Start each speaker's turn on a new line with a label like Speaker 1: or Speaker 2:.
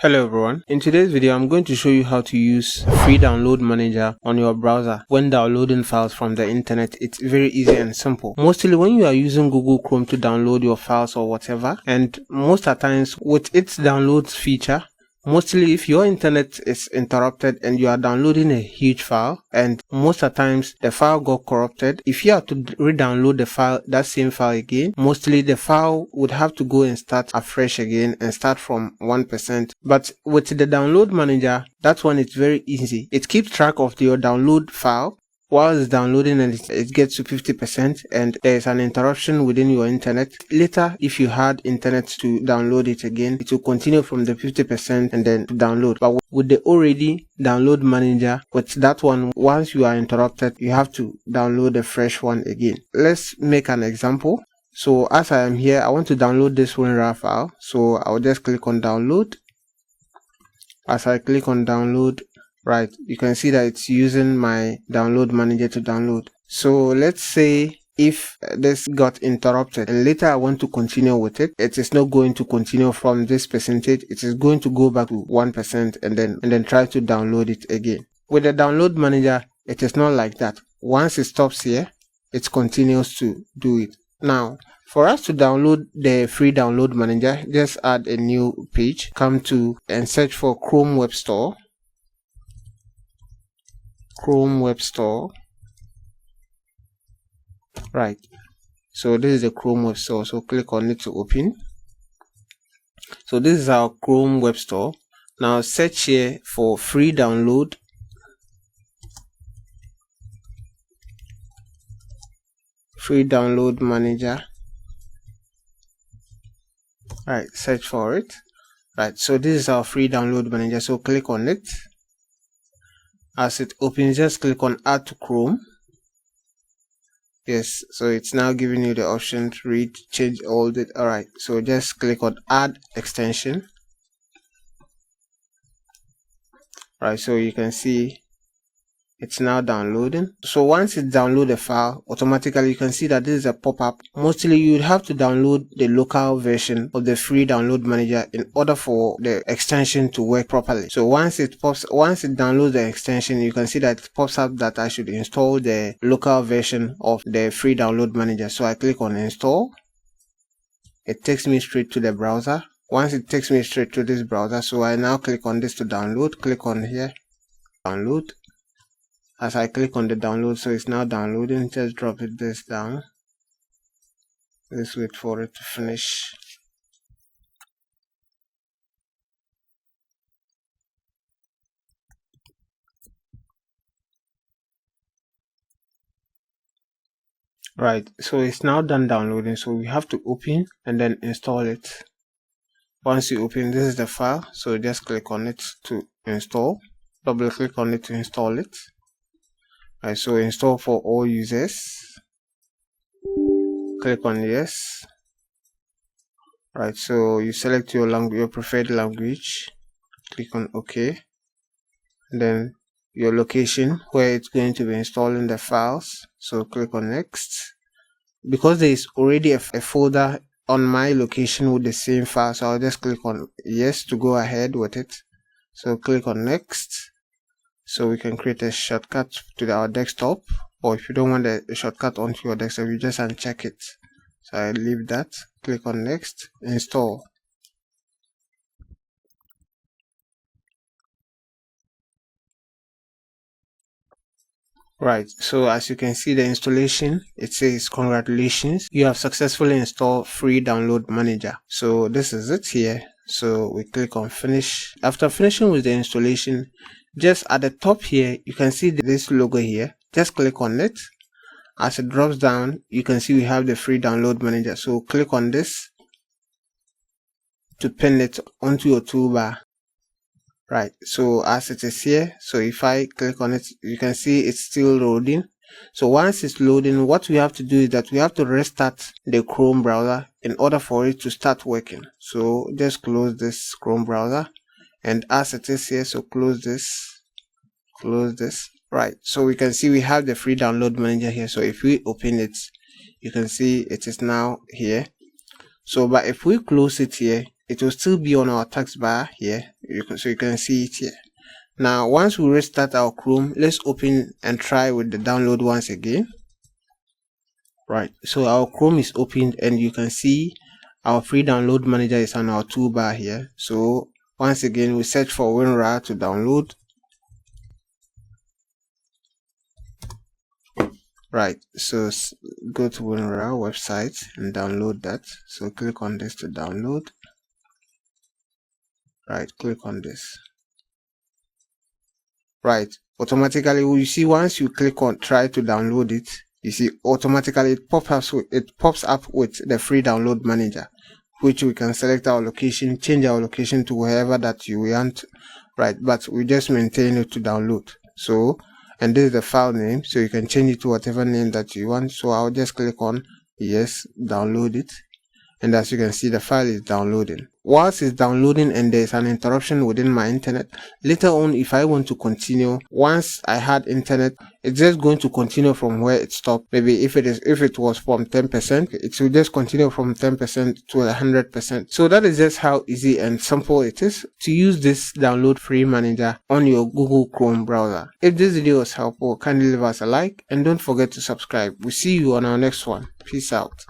Speaker 1: Hello everyone, in today's video I'm going to show you how to use free download manager on your browser when downloading files from the internet. It's very easy and simple. Mostly when you are using Google Chrome to download your files or whatever, and most of the times with its downloads feature, mostly if your internet is interrupted and you are downloading a huge file and most of the times the file got corrupted, if you have to re-download the file, that same file again, mostly the file would have to go and start afresh again and start from 1%. But with the download manager, that's when it's very easy. It keeps track of your download file while it's downloading, and it gets to 50% and there's an interruption within your internet. Later, if you had internet to download it again, it will continue from the 50% and then to download. But with the already download manager, with that one, once you are interrupted, you have to download a fresh one again. Let's make an example. So as I am here, I want to download this WinRAR file. So I'll just click on download. As I click on download, right, you can see that it's using my download manager to download. So let's say if this got interrupted and later I want to continue with it, it is not going to continue from this percentage. It is going to go back to 1% and then try to download it again. With the download manager, it is not like that. Once it stops here, it continues to do it. Now, for us to download the free download manager, just add a new page, come to and search for Chrome Web Store. Chrome Web Store. Right, so this is the Chrome Web Store, so click on it to open. So this is our Chrome Web Store. Now search here for free download. Free download manager. Right, search for it. Right, so this is our free download manager, so click on it. As it opens, just click on add to Chrome. Yes, so it's now giving you the option to read, change all that. Alright, so just click on add extension. Right, so you can see it's now downloading. So once it downloads the file, automatically you can see that this is a pop-up. Mostly you would have to download the local version of the free download manager in order for the extension to work properly. So once it downloads the extension, you can see that it pops up that I should install the local version of the free download manager. So I click on install. It takes me straight to the browser. Once it takes me straight to this browser, so I now click on this to download. Click on here, download. As I click on the download, so it's now downloading. Just drop this down. Let's wait for it to finish. Right, so it's now done downloading, so we have to open and then install it. Once you open, this is the file, so just click on it to install. Double click on it to install it. Right, so install for all users. Click on yes. Right, so you select your language, your preferred language. Click on OK. And then your location where it's going to be installing the files. So click on next. Because there is already a folder on my location with the same file, so I'll just click on yes to go ahead with it. So click on next. So we can create a shortcut to our desktop, or if you don't want a shortcut onto your desktop, you just uncheck it. So I leave that. Click on next, install. Right, so as you can see the installation, it says congratulations, you have successfully installed free download manager. So this is it here. So we click on finish. After finishing with the installation, just at the top here you can see this logo here. Just click on it. As it drops down, you can see we have the free download manager. So click on this to pin it onto your toolbar. Right, so as it is here, so if I click on it, you can see it's still loading. So once it's loading, what we have to do is that we have to restart the Chrome browser in order for it to start working. So just close this Chrome browser, and as it is here, so close this. Right, so we can see we have the free download manager here. So if we open it, you can see it is now here. So but if we close it here, it will still be on our text bar here. So you can see it here. Now once we restart our Chrome, let's open and try with the download once again. Right, so our Chrome is opened and you can see our free download manager is on our toolbar here. So once again we search for WinRAR to download. Right, so go to WinRAR website and download that. So click on this to download. Right, click on this. Right, automatically you see once you click on try to download it, you see automatically it pops up with the free download manager, which we can select our location, change our location to wherever that you want. Right, but we just maintain it to download. So, and this is the file name, so you can change it to whatever name that you want. So I'll just click on yes, download it, and as you can see the file is downloading. Whilst it's downloading and there's an interruption within my internet, later on if I want to continue, once I had internet, it's just going to continue from where it stopped. Maybe if it was from 10%, it will just continue from 10% to 100%. So that is just how easy and simple it is to use this download free manager on your Google Chrome browser. If this video was helpful, kindly leave us a like and don't forget to subscribe. We'll see you on our next one. Peace out.